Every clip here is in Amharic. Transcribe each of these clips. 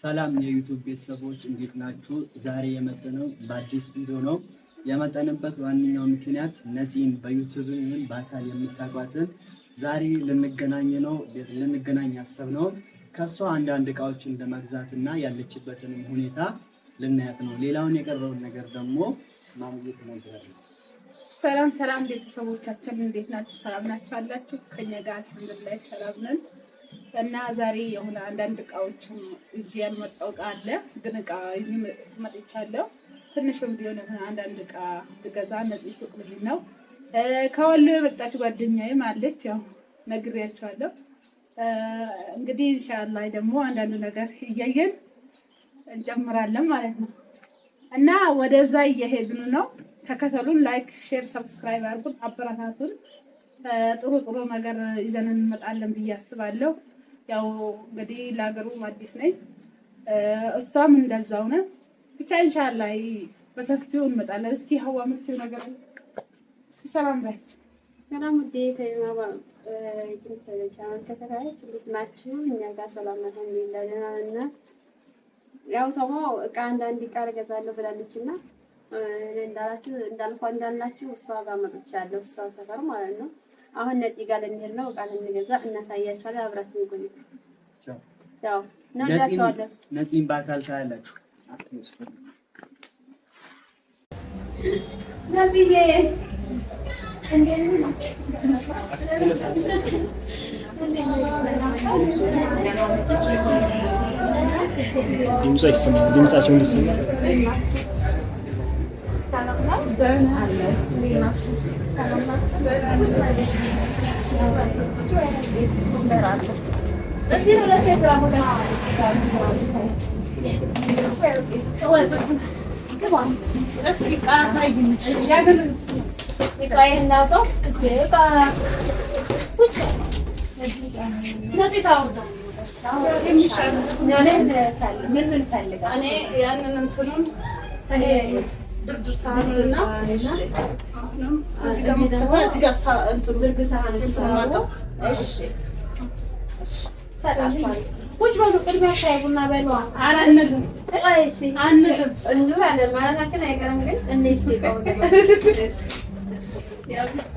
ሰላም የዩቲዩብ ቤተሰቦች እንዴት ናችሁ? ዛሬ የመጣነው በአዲስ ቪዲዮ ነው። የመጣንበት ዋነኛው ምክንያት ነፂን በዩቲዩብ በአካል የምታውቋትን ዛሬ ልንገናኝ ያሰብነው ከሷ አንዳንድ እቃዎችን ለመግዛትና ያለችበትን ሁኔታ ልናያት ነው። ሌላውን የቀረውን ነገር ደግሞ ማግኘት ትነግራለች። ሰላም ቤተሰቦቻችን እንዴት ናችሁ? ሰላም ናችሁ አላችሁ? ከኛ ጋር አልሐምዱሊላህ ሰላም ነን። እና ዛሬ የሆነ አንዳንድ እቃዎችን ይዤ ያልመጣው እቃ አለ፣ ግን እቃ ይዤ መጥቻለሁ። ትንሽም ቢሆን አንዳንድ እቃ ልገዛ ነፂ ሱቅ ልጅ ነው። ከወሎ የመጣች ጓደኛዬም አለች፣ ያው ነግሬያቸዋለሁ። እንግዲህ ኢንሻአላህ ደግሞ አንዳንድ ነገር እያየን እንጨምራለን ማለት ነው። እና ወደዛ እየሄድን ነው። ተከተሉን፣ ላይክ፣ ሼር፣ ሰብስክራይብ አድርጉን፣ አበረታቱን። ጥሩ ነገር ይዘን እንመጣለን ብዬ አስባለሁ። ያው እንግዲህ ለሀገሩ አዲስ ነኝ፣ እሷም እንደዛው ነው። ብቻ ኢንሻአላህ በሰፊው እንመጣለን። እስኪ ሀዋ የምትይው ነገር እስኪ ሰላም ባያችሁ። ሰላም ውዴታ ይማባ ቻናል ተከታታዮች እንዴት ናችሁ? እኛ ጋር ሰላም ነው አልሐምዱሊላህ ደህና ነን። ያው ደግሞ እቃ አንዳንድ እቃ እገዛለሁ ብላለችና እንዳልናችሁ እሷ ጋር መጥቻለሁ። እሷ ሰፈር ማለት ነው። አሁን ነፂ ጋር ልንሄድ ነው። እቃ ልንገዛ እናሳያችኋለን። አብራችሁን ቆዩ። ቻው። ነፂን በአካል ታያላችሁ። ነፂዬ ድምጻቸው እንዲሰማ ቁጭ በሉ። ቅድሚያ ሻይ ቡና በሉ።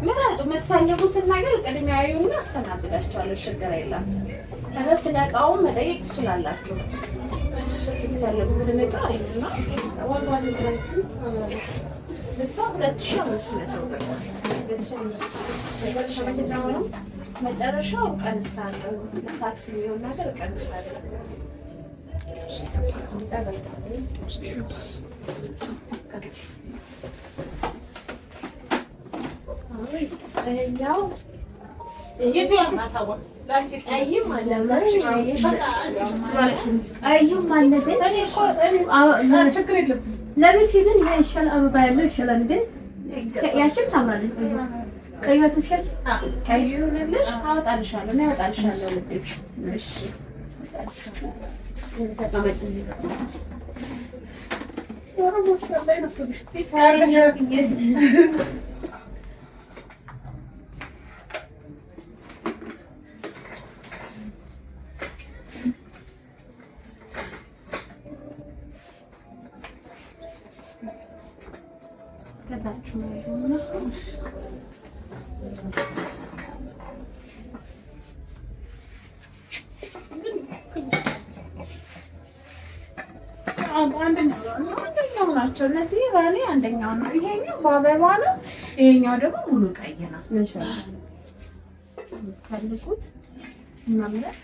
ምረጡ። የምትፈልጉትን ነገር ቅድሚያ ይሁን፣ አስተናግዳችኋለሁ። ችግር የለም። ከዛ ስለ እቃው መጠየቅ ትችላላችሁ። የምትፈልጉትን እቃ ይሁንና እሷ 2500 ብር መጨረሻው ቀንሳለሁ። ታክሲ የሚሆን ነገር ቀንሳለሁ። ለቤት ግን ይሄ ይሻላል። አበባ ያለው ይሻላል፣ ግን ያችም ታምራለች። ቀይወት ምሽል ቀይዩንልሽ አወጣልሻለሁ እና ያወጣልሻለሁ። እሺ ከታችሁ ነው። አንደኛው ናቸው እነዚህ። ራኔ አንደኛው ነው። ይሄኛው በአበባ ነው። ይሄኛው ደግሞ ሙሉ ቀይ ነው። ፈልጉት መምረጥ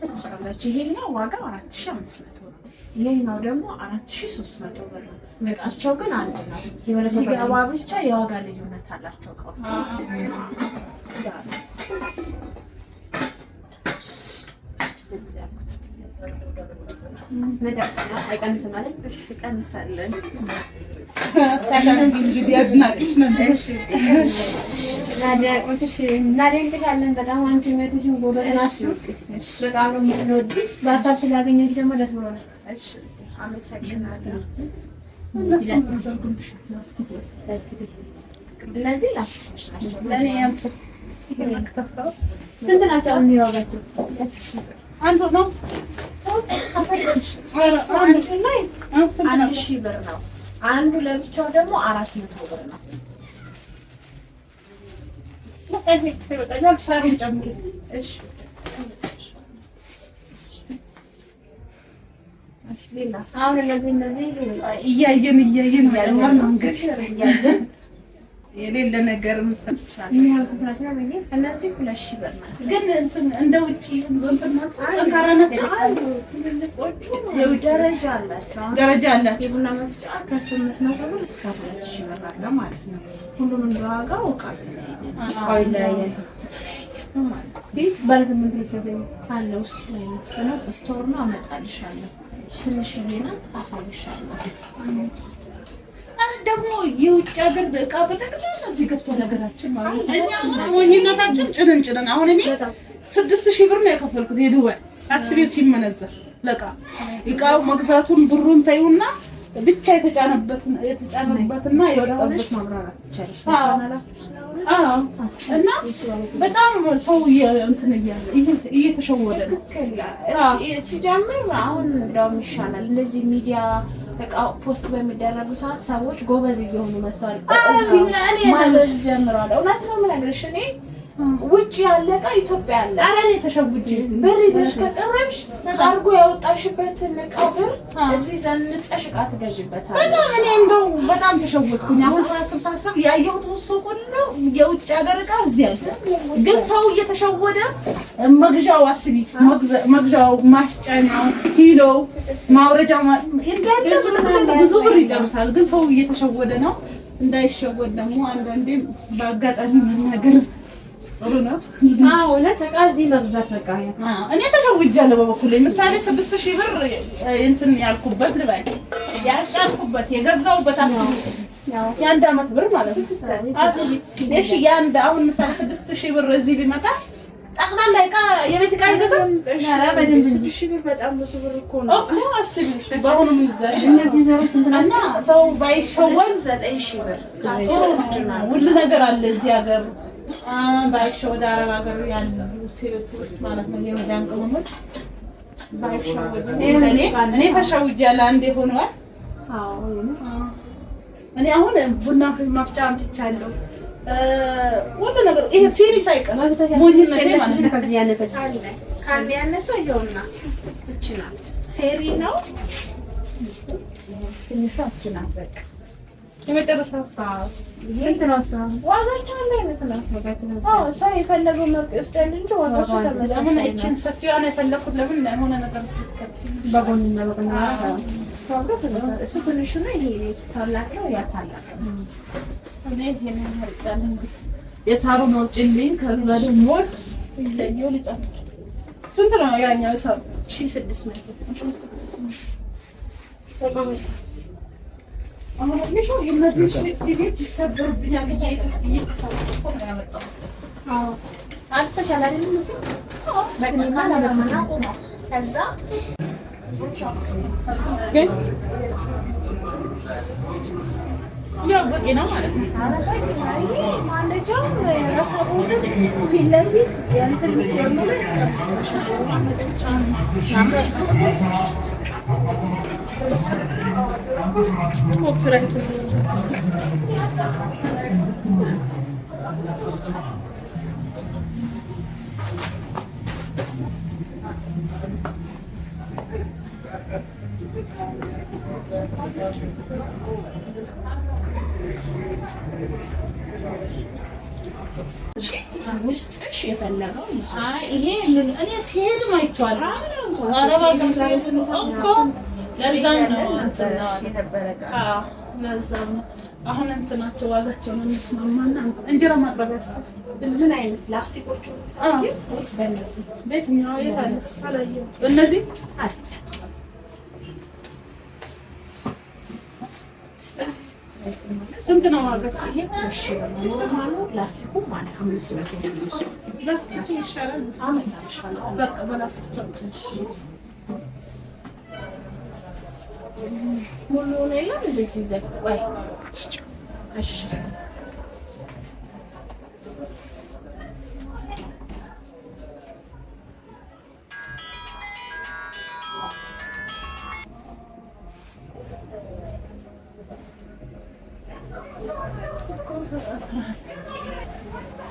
ትችላላችሁ። ይሄኛው ዋጋው 4500 ነው። ይሄኛው ደግሞ 4300 ብር ነው። እቃቸው ግን አንድ ነው። ሲገባ ብቻ የዋጋ ልዩነት አላቸው እቃዎች። አይቀንስም ማለት እንቀንሳለን። እናደንቅሻለን በጣም። አንቺ መተሽን ጎበዝ ናችሁ። በጣም ነው የምንወድሽ። በአካል ስላገኘሁሽ ደግሞ ደስ ብሎናል። አመሰግናለሁ። እነዚህ ላስቲኮች ናቸው። ስንት ናቸው የሚዋጋቸው? አንዱ ነው አንድ ሺህ ብር ነው። አንዱ ለብቻው ደግሞ 400 ብር ነው። አሁን እነዚህ እያየን መጨመር ነው እንግዲህ የሌለ ነገር ምሰጥሻለሁ። እነዚህ 2000 ብር ናቸው። ግን እንደ ውጪ ጠንካራ ናቸው። ትልልቆቹ ደረጃ አላቸው። የቡና መፍጫ ከ800 ብር እስከ 2000 ብር አለ ማለት ነው። ሁሉንም በዋጋው እቃት ላይ ባለ 8 ልሰጠኝ አለ ውስጥ ላይ ነው። ስቶር ነው አመጣልሻለሁ። ትንሽዬ ናት አሳይሻለሁ። ደግሞ የውጭ ሀገር እቃ በጠቅላላ እዚህ ገብቶ ነገራችን ማለት ነው። እኛ ሞኝነታችን ጭንን አሁን እኔ 6000 ብር ነው የከፈልኩት የዱባይ አስቢው ሲመነዘር ለቃ እቃው መግዛቱን ብሩን ታዩና ብቻ የተጫነበትና የወጣበት ማብራራት ይቻላል። እና በጣም ሰው እንትን እየተሸወደ ነው ሲጀምር። አሁን እንደውም ይሻላል እንደዚህ ሚዲያ በቃ ፖስት በሚደረጉ ሰዓት ሰዎች ጎበዝ እየሆኑ መጥተዋል። ማዘዝ ጀምረዋል። እውነት ነው የምነግርሽ እኔ ውጭ ያለ እቃ ኢትዮጵያ ያለ አረኔ ተሸውጄ ብር ይዘሽ ከቀረብሽ አርጎ ያወጣሽበትን እቃ ብር እዚህ ዘንጠሽ እቃ ትገዥበታለሽ። በጣም እኔ እንደው በጣም ተሸወድኩኝ። አሁን ሳስብ ያየሁት ሱቅ ሁሉ የውጭ ሀገር እቃ እዚህ ያለ፣ ግን ሰው እየተሸወደ መግዣው አስቢ፣ መግዣው ማስጫኛው፣ ኪሎ ማውረጃው ብዙ ብር ይጨርሳል። ግን ሰው እየተሸወደ ነው። እንዳይሸወድ ደግሞ አንዳንዴ በአጋጣሚ መናገር ጥሩ ነው። እውነት እቃ እዚህ መግዛት በቃ እኔ ተሸውጃለሁ በበኩሌ። ምሳሌ 6000 ብር እንትን ያልኩበት ልበል ያስጫልኩበት የገዛሁበት የአንድ ዓመት ብር ማለት ነው። እሺ የአንድ አሁን ምሳሌ 6000 ብር እዚህ ቢመጣ ጠቅላላ እቃ የቤት እቃ ይገዛል። ኧረ በደንብ 6000 ብር በጣም ብዙ ብር እኮ ነው እኮ አስቢ። በአሁኑ ምንዛሬ እነዚህ ዘሮች እንትና ሰው ባይሸወድ 9000 ብር ሁሉ ነገር አለ እዚህ ሀገር። ባይሸወድ አረብ ሀገር ያሉ ሴቶች ማለት ነው የመዳም ቅመሞች ባይሸወድ እኔ ተሸውጃለሁ። አንዴ ሆኗል። እኔ አሁን ቡና ማፍጫ አምጥቻለሁ። ሁሉ ነገር ይሄ ሲሪ ሳይቀር ሞኝነት ማለት ነው። ከዚህ ያነሰች ካንዲ ያነሰ ይሆንና እቺ ናት ሴሪ ነው። ትንሽ አፍችና በቃ የመጨረሻው ሰዓት ይሄን ነው ዋጋቸው አንድ አይነት ነው። ሰው የፈለገው መርጦ ይወስዳል እንጂ ዋጋቸው ተመሳሳይ። ለምን እቺን ሰፊዋን የፈለኩት ለምን ለሆነ ነገር በጎንና በጎን እሱ ትንሹ ነው። ይሄ ታላቅ ነው። ያ ታላቅ ነው። እኔ ይሄን አርጫለሁ። የሳሩ መውጭልኝ ከዛ ደግሞ ይለየው ሊጣል ስንት ነው ያኛው ሳሩ? 1600 ተቆመጥ አሁን ልጅ እነዚህ ሲቪት ይሰበሩብኛል እየተሰበሩ ነው ያመጣው። አልተሻለ አይደል? በእኔማ ለማና ከዛ ግን ያው በቂ ነው ማለት ነው። ማለጃው ረፈቡት ፊት ለፊት የእንትን ሲያመለ ያስቀምጣል። መጠጫ ውስጥሽ የፈለገው ይሄ እኔ ሲሄድ ማይቷል። አረባ ገምሳሌ እኮ ለዛም ነው እንትና የተበረቀ ለዛም ነው። አሁን እንትናቸው ዋጋቸው ነው የሚስማማና እንጀራ ማቅረቢያ ምን አይነት ላስቲኮቹ ወይስ በእነዚህ በየትኛው የታለስ አላየው እነዚህ ስንት ነው ዋጋቸው? ይሄ እሺ ኖርማሉ ላስቲኩ ማለት 500 ነው። ላስቲክ ይሻላል። አመጣልሻለሁ በቃ በላስቲክ ሙሉ ነው እንደዚህ ዘቋይ። እሺ Thank you.